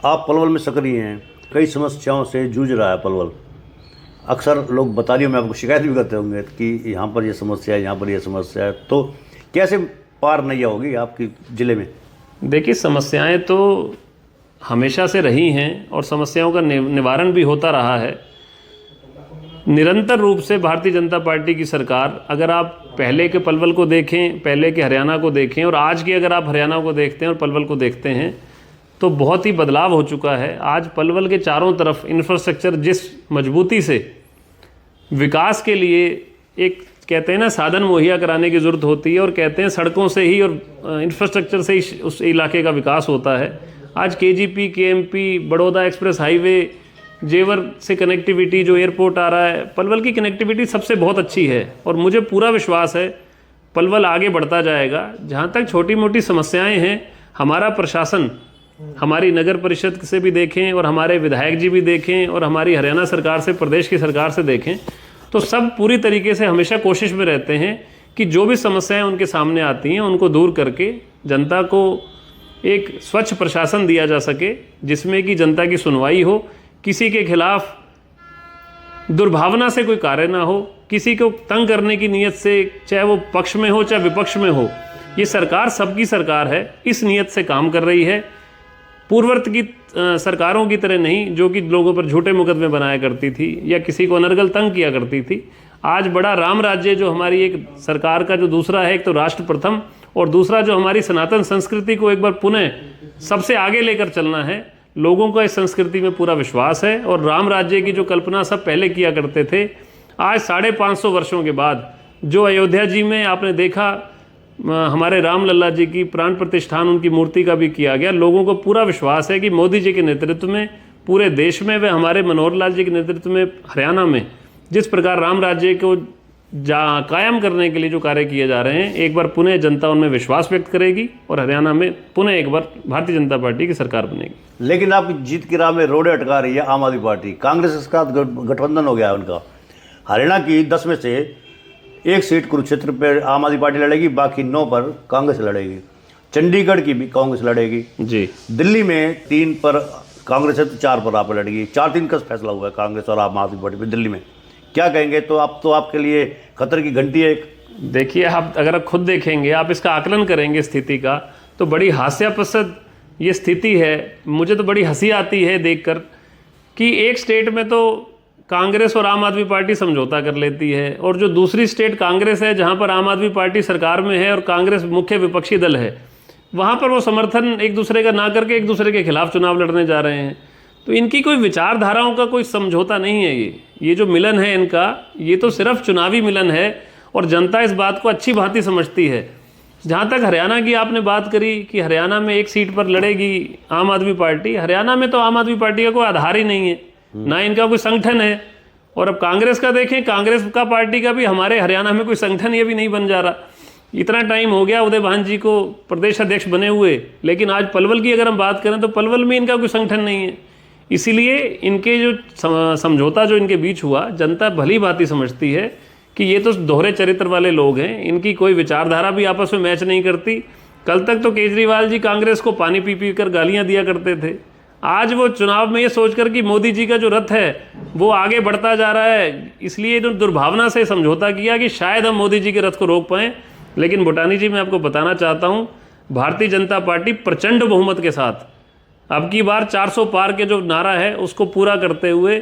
आप पलवल में सक्रिय हैं, कई समस्याओं से जूझ रहा है पलवल। अक्सर लोग बता में आपको शिकायत भी करते होंगे कि यहाँ पर ये समस्या है, यहाँ पर ये समस्या है, तो कैसे पार नैया होगी आपकी ज़िले में? देखिए, समस्याएं तो हमेशा से रही हैं और समस्याओं का निवारण भी होता रहा है। निरंतर रूप से भारतीय जनता पार्टी की सरकार, अगर आप पहले के पलवल को देखें, पहले के हरियाणा को देखें और आज की अगर आप हरियाणा को देखते हैं और पलवल को देखते हैं तो बहुत ही बदलाव हो चुका है। आज पलवल के चारों तरफ इंफ्रास्ट्रक्चर जिस मजबूती से विकास के लिए एक कहते हैं ना साधन मुहैया कराने की ज़रूरत होती है, और कहते हैं सड़कों से ही और इंफ्रास्ट्रक्चर से ही उस इलाके का विकास होता है। आज KGP, KMP, Baroda express highway, जेवर से कनेक्टिविटी, जो एयरपोर्ट आ रहा है, पलवल की कनेक्टिविटी सबसे बहुत अच्छी है और मुझे पूरा विश्वास है पलवल आगे बढ़ता जाएगा। जहाँ तक छोटी मोटी समस्याएं हैं, हमारा प्रशासन, हमारी नगर परिषद से भी देखें और हमारे विधायक जी भी देखें और हमारी हरियाणा सरकार से, प्रदेश की सरकार से देखें, तो सब पूरी तरीके से हमेशा कोशिश में रहते हैं कि जो भी समस्याएं उनके सामने आती हैं उनको दूर करके जनता को एक स्वच्छ प्रशासन दिया जा सके, जिसमें कि जनता की सुनवाई हो, किसी के खिलाफ दुर्भावना से कोई कार्य ना हो, किसी को तंग करने की नीयत से, चाहे वो पक्ष में हो चाहे विपक्ष में हो। ये सरकार सबकी सरकार है, इस नीयत से काम कर रही है। पूर्ववर्त की सरकारों की तरह नहीं, जो कि लोगों पर झूठे मुकदमे बनाया करती थी या किसी को अनर्गल तंग किया करती थी। आज बड़ा राम राज्य जो हमारी एक सरकार का जो दूसरा है, एक तो राष्ट्र प्रथम और दूसरा जो हमारी सनातन संस्कृति को एक बार पुनः सबसे आगे लेकर चलना है। लोगों का इस संस्कृति में पूरा विश्वास है और राम राज्य की जो कल्पना सब पहले किया करते थे, आज 550 वर्षों के बाद जो अयोध्या जी में आपने देखा, हमारे राम लल्ला जी की प्राण प्रतिष्ठान, उनकी मूर्ति का भी किया गया। लोगों को पूरा विश्वास है कि मोदी जी के नेतृत्व में पूरे देश में व हमारे मनोहर लाल जी के नेतृत्व में हरियाणा में जिस प्रकार राम राज्य को कायम करने के लिए जो कार्य किए जा रहे हैं, एक बार पुनः जनता उनमें विश्वास व्यक्त करेगी और हरियाणा में पुनः एक बार भारतीय जनता पार्टी की सरकार बनेगी। लेकिन आपकी जीत की राह में रोड़े अटका रही है आम आदमी पार्टी। कांग्रेस के साथ गठबंधन हो गया है उनका। हरियाणा की 10 में से 1 सीट कुरुक्षेत्र पर आम आदमी पार्टी लड़ेगी, बाकी 9 पर कांग्रेस लड़ेगी। चंडीगढ़ की भी कांग्रेस लड़ेगी जी। दिल्ली में 3 पर कांग्रेस है तो 4 पर आप लड़ेगी। 4-3 का फैसला हुआ है कांग्रेस और आम आदमी पार्टी में दिल्ली में। क्या कहेंगे? तो आपके लिए खतरे की घंटी है एक। देखिए, आप अगर आप खुद देखेंगे, आप इसका आकलन करेंगे स्थिति का, तो बड़ी हास्यास्पद ये स्थिति है। मुझे तो बड़ी हंसी आती है देखकर कि एक स्टेट में तो कांग्रेस और आम आदमी पार्टी समझौता कर लेती है और जो दूसरी स्टेट कांग्रेस है, जहां पर आम आदमी पार्टी सरकार में है और कांग्रेस मुख्य विपक्षी दल है, वहां पर वो समर्थन एक दूसरे का ना करके एक दूसरे के खिलाफ चुनाव लड़ने जा रहे हैं। तो इनकी कोई विचारधाराओं का कोई समझौता नहीं है। ये जो मिलन है इनका, ये तो सिर्फ चुनावी मिलन है और जनता इस बात को अच्छी भांति समझती है। जहाँ तक हरियाणा की आपने बात करी कि हरियाणा में 1 सीट पर लड़ेगी आम आदमी पार्टी, हरियाणा में तो आम आदमी पार्टी का कोई आधार ही नहीं है, ना इनका कोई संगठन है। और अब कांग्रेस का देखें, कांग्रेस का पार्टी का भी हमारे हरियाणा में कोई संगठन ये भी नहीं बन जा रहा। इतना टाइम हो गया उदय भान जी को प्रदेश अध्यक्ष बने हुए, लेकिन आज पलवल की अगर हम बात करें तो पलवल में इनका कोई संगठन नहीं है। इसीलिए इनके जो समझौता जो इनके बीच हुआ, जनता भली भांति समझती है कि ये तो दोहरे चरित्र वाले लोग हैं, इनकी कोई विचारधारा भी आपस में मैच नहीं करती। कल तक तो केजरीवाल जी कांग्रेस को पानी पी पी कर गालियाँ दिया करते थे, आज वो चुनाव में ये सोचकर कि मोदी जी का जो रथ है वो आगे बढ़ता जा रहा है, इसलिए दुर्भावना से समझौता किया कि शायद हम मोदी जी के रथ को रोक पाएँ। लेकिन भूटानी जी, मैं आपको बताना चाहता हूँ, भारतीय जनता पार्टी प्रचंड बहुमत के साथ अब की बार 400 पार के जो नारा है उसको पूरा करते हुए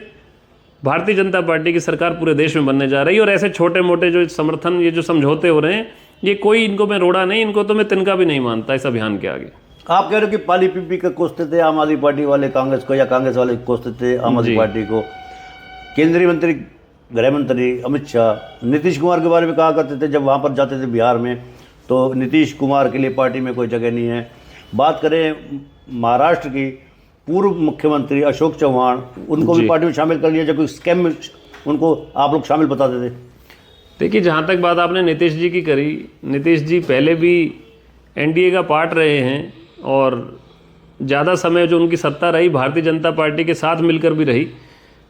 भारतीय जनता पार्टी की सरकार पूरे देश में बनने जा रही है। और ऐसे छोटे मोटे जो समर्थन, ये जो समझौते हो रहे हैं, ये कोई इनको मैं रोड़ा नहीं, इनको तो मैं तिनका भी नहीं मानता इस अभियान के आगे। आप कह रहे हो कि पाली पीपी का कोसते थे आम आदमी पार्टी वाले कांग्रेस को, या कांग्रेस वाले कोसते थे आम आदमी पार्टी को। केंद्रीय मंत्री, गृह मंत्री अमित शाह नीतीश कुमार के बारे में कहा करते थे जब वहाँ पर जाते थे बिहार में, तो नीतीश कुमार के लिए पार्टी में कोई जगह नहीं है। बात करें महाराष्ट्र की पूर्व मुख्यमंत्री अशोक चौहान, उनको भी पार्टी में शामिल कर लिया, जब कोई स्कैम में उनको आप लोग शामिल बताते थे। देखिए, जहाँ तक बात आपने नीतीश जी की करी, नीतीश जी पहले भी एनडीए का पार्ट रहे हैं और ज़्यादा समय जो उनकी सत्ता रही भारतीय जनता पार्टी के साथ मिलकर भी रही।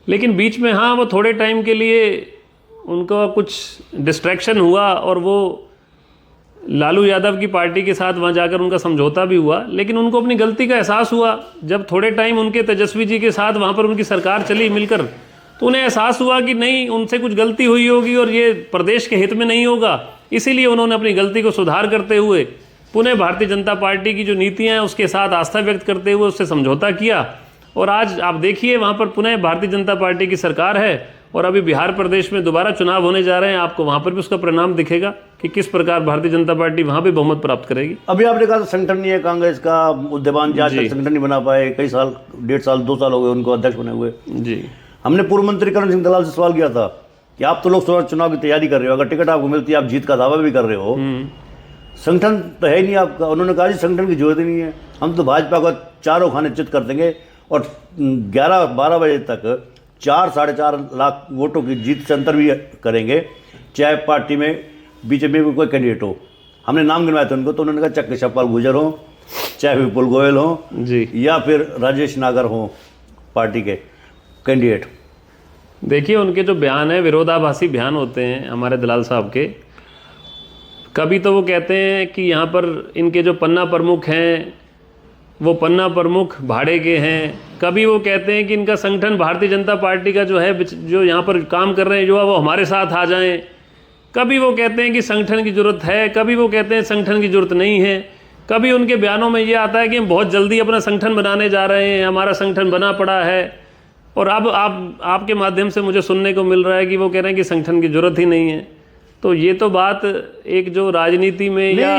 लेकिन बीच में हाँ, वो थोड़े टाइम के लिए उनका कुछ डिस्ट्रैक्शन हुआ और वो लालू यादव की पार्टी के साथ वहाँ जाकर उनका समझौता भी हुआ, लेकिन उनको अपनी गलती का एहसास हुआ जब थोड़े टाइम उनके तेजस्वी जी के साथ वहाँ पर उनकी सरकार चली मिलकर, तो उन्हें एहसास हुआ कि नहीं, उनसे कुछ गलती हुई होगी और ये प्रदेश के हित में नहीं होगा। इसीलिए उन्होंने अपनी गलती को सुधार करते हुए पुनः भारतीय जनता पार्टी की जो नीतियाँ हैं उसके साथ आस्था व्यक्त करते हुए उससे समझौता किया, और आज आप देखिए वहाँ पर पुनः भारतीय जनता पार्टी की सरकार है, और अभी बिहार प्रदेश में दोबारा चुनाव होने जा रहे हैं। आपको वहाँ पर भी उसका परिणाम दिखेगा कि किस प्रकार भारतीय जनता पार्टी वहाँ भी बहुमत प्राप्त करेगी। अभी आपने कहा संगठन नहीं है कांग्रेस का, उद्यमान आज तक संगठन नहीं बना पाए, कई साल, 1.5 साल 2 साल हो गए उनको अध्यक्ष बने हुए। जी, हमने पूर्व मंत्री करण सिंह दलाल से सवाल किया था कि आप तो लोकसभा चुनाव की तैयारी कर रहे हो, अगर टिकट आपको मिलती है आप जीत का दावा भी कर रहे हो, संगठन तो है ही नहीं आपका। उन्होंने कहा जी संगठन की जरूरत ही नहीं है, हम तो भाजपा को चारों खाने चित कर देंगे और 11-12 बजे तक 4-4.5 लाख वोटों की जीत से अंतर भी करेंगे, चाहे पार्टी में बीजेपी में कोई कैंडिडेट हो। हमने नाम गिनवाए थे उनको, तो उन्होंने कहा चक्के शपाल गुजर हो, चाहे विपुल गोयल हो जी, या फिर राजेश नागर हो पार्टी के कैंडिडेट। देखिए उनके जो बयान है विरोधाभासी बयान होते हैं हमारे दलाल साहब के। कभी तो वो कहते हैं कि यहाँ पर इनके जो पन्ना प्रमुख हैं वो पन्ना प्रमुख भाड़े के हैं, कभी वो कहते हैं कि इनका संगठन भारतीय जनता पार्टी का जो है, जो यहाँ पर काम कर रहे हैं जो है वो हमारे साथ आ जाएं, कभी वो कहते हैं कि संगठन की ज़रूरत है, कभी वो कहते हैं संगठन की ज़रूरत नहीं है, कभी उनके बयानों में ये आता है कि हम बहुत जल्दी अपना संगठन बनाने जा रहे हैं, हमारा संगठन बना पड़ा है, और अब आपके माध्यम से मुझे सुनने को मिल रहा है कि वो कह रहे हैं कि संगठन की ज़रूरत ही नहीं है। तो ये तो बात एक जो राजनीति में या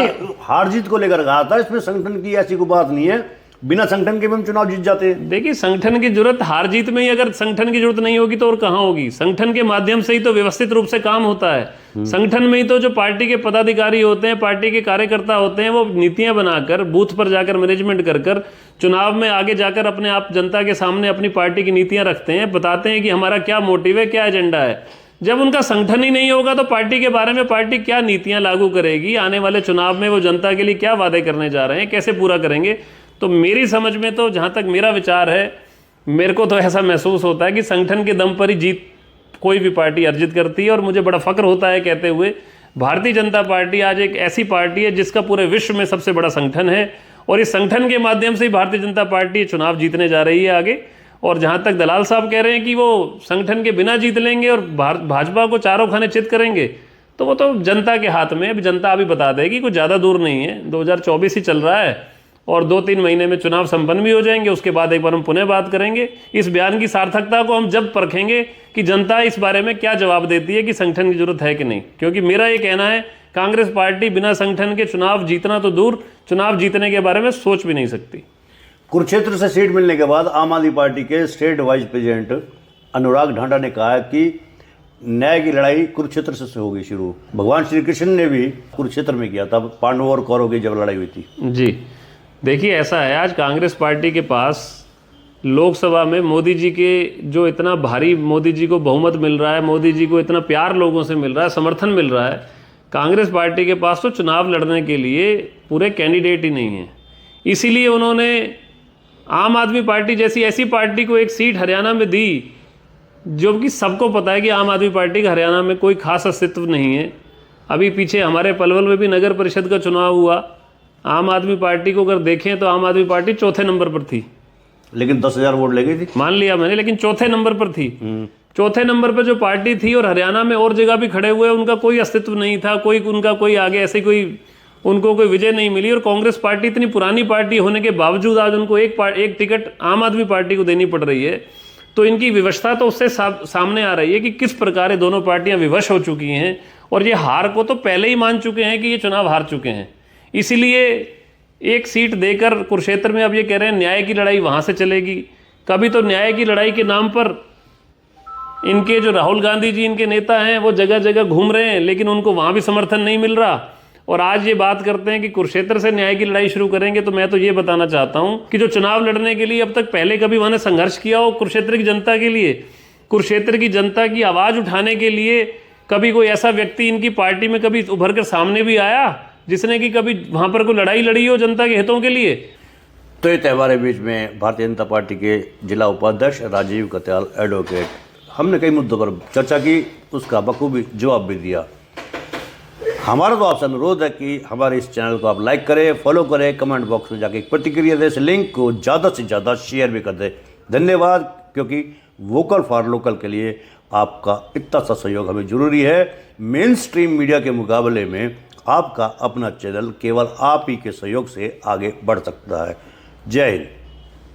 हार जीत को लेकर कहा था, इसमें संगठन की ऐसी कोई बात नहीं है, बिना संगठन के भी हम चुनाव जीत जाते हैं। देखिए संगठन की जरूरत हार जीत में ही, अगर संगठन की जरूरत नहीं होगी तो और कहाँ होगी। संगठन के माध्यम से ही तो व्यवस्थित रूप से काम होता है। संगठन में ही तो जो पार्टी के पदाधिकारी होते हैं, पार्टी के कार्यकर्ता होते हैं, वो नीतियां बनाकर बूथ पर जाकर मैनेजमेंट कर चुनाव में आगे जाकर अपने आप जनता के सामने अपनी पार्टी की नीतियां रखते हैं, बताते हैं कि हमारा क्या मोटिव है, क्या एजेंडा है। जब उनका संगठन ही नहीं होगा तो पार्टी के बारे में पार्टी क्या नीतियां लागू करेगी, आने वाले चुनाव में वो जनता के लिए क्या वादे करने जा रहे हैं, कैसे पूरा करेंगे। तो मेरी समझ में तो जहाँ तक मेरा विचार है, मेरे को तो ऐसा महसूस होता है कि संगठन के दम पर ही जीत कोई भी पार्टी अर्जित करती है। और मुझे बड़ा फक्र होता है कहते हुए, भारतीय जनता पार्टी आज एक ऐसी पार्टी है जिसका पूरे विश्व में सबसे बड़ा संगठन है, और इस संगठन के माध्यम से ही भारतीय जनता पार्टी चुनाव जीतने जा रही है आगे। और जहाँ तक दलाल साहब कह रहे हैं कि वो संगठन के बिना जीत लेंगे और भाजपा को चारों खाने चित करेंगे, तो वो तो जनता के हाथ में, जनता अभी बता देगी, कुछ ज़्यादा दूर नहीं है, 2024 ही चल रहा है और 2-3 महीने में चुनाव संपन्न भी हो जाएंगे। उसके बाद एक बार हम पुनः बात करेंगे। इस बयान की सार्थकता को हम जब परखेंगे कि जनता इस बारे में क्या जवाब देती है कि संगठन की जरूरत है कि नहीं। क्योंकि मेरा ये कहना है कांग्रेस पार्टी बिना संगठन के चुनाव जीतना तो दूर, चुनाव जीतने के बारे में सोच भी नहीं सकती। कुरुक्षेत्र से सीट मिलने के बाद आम आदमी पार्टी के स्टेट वाइस प्रेसिडेंट अनुराग ढांडा ने कहा है कि न्याय की लड़ाई कुरुक्षेत्र से होगी शुरू। भगवान श्री कृष्ण ने भी कुरुक्षेत्र में किया था, पांडवों और कौरवों की जब लड़ाई हुई थी। जी देखिए, ऐसा है, आज कांग्रेस पार्टी के पास लोकसभा में मोदी जी के जो इतना भारी, मोदी जी को बहुमत मिल रहा है, मोदी जी को इतना प्यार लोगों से मिल रहा है, समर्थन मिल रहा है, कांग्रेस पार्टी के पास तो चुनाव लड़ने के लिए पूरे कैंडिडेट ही नहीं है। इसीलिए उन्होंने आम आदमी पार्टी जैसी ऐसी पार्टी को एक सीट हरियाणा में दी, जो कि सबको पता है कि आम आदमी पार्टी का हरियाणा में कोई खास अस्तित्व नहीं है। अभी पीछे हमारे पलवल में भी नगर परिषद का चुनाव हुआ, आम आदमी पार्टी को अगर देखें तो आम आदमी पार्टी चौथे नंबर पर थी, लेकिन 10,000 वोट ले गई थी, मान लिया मैंने, लेकिन चौथे नंबर पर थी। चौथे नंबर पर जो पार्टी थी, और हरियाणा में और जगह भी खड़े हुए, उनका कोई अस्तित्व नहीं था, कोई उनका कोई आगे ऐसे कोई उनको कोई विजय नहीं मिली। और कांग्रेस पार्टी इतनी पुरानी पार्टी होने के बावजूद आज उनको एक टिकट आम आदमी पार्टी को देनी पड़ रही है। तो इनकी विवशता तो उससे सामने आ रही है कि किस प्रकार ये दोनों पार्टियां विवश हो चुकी हैं, और ये हार को तो पहले ही मान चुके हैं कि ये चुनाव हार चुके हैं। इसीलिए एक सीट देकर कुरुक्षेत्र में अब ये कह रहे हैं न्याय की लड़ाई वहाँ से चलेगी। कभी तो न्याय की लड़ाई के नाम पर इनके जो राहुल गांधी जी इनके नेता हैं वो जगह जगह घूम रहे हैं, लेकिन उनको वहाँ भी समर्थन नहीं मिल रहा। और आज ये बात करते हैं कि कुरुक्षेत्र से न्याय की लड़ाई शुरू करेंगे। तो मैं तो ये बताना चाहता हूँ कि जो चुनाव लड़ने के लिए अब तक पहले कभी उन्होंने संघर्ष किया हो कुरुक्षेत्र की जनता के लिए, कुरुक्षेत्र की जनता की आवाज़ उठाने के लिए, कभी कोई ऐसा व्यक्ति इनकी पार्टी में कभी उभर कर सामने भी आया जिसने कि कभी वहाँ पर कोई लड़ाई लड़ी हो जनता के हितों के लिए? तो ये त्यौहार के बीच में भारतीय जनता पार्टी के जिला उपाध्यक्ष राजीव कत्याल एडवोकेट, हमने कई मुद्दों पर चर्चा की, उसका बखूबी जवाब भी दिया। हमारा तो आपसे अनुरोध है कि हमारे इस चैनल को आप लाइक करें, फॉलो करें, कमेंट बॉक्स में जाके एक प्रतिक्रिया दें, इस लिंक को ज़्यादा से ज़्यादा शेयर भी कर दें। धन्यवाद, क्योंकि वोकल फॉर लोकल के लिए आपका इतना सा सहयोग हमें ज़रूरी है। मेन स्ट्रीम मीडिया के मुकाबले में आपका अपना चैनल केवल आप ही के सहयोग से आगे बढ़ सकता है। जय हिंद।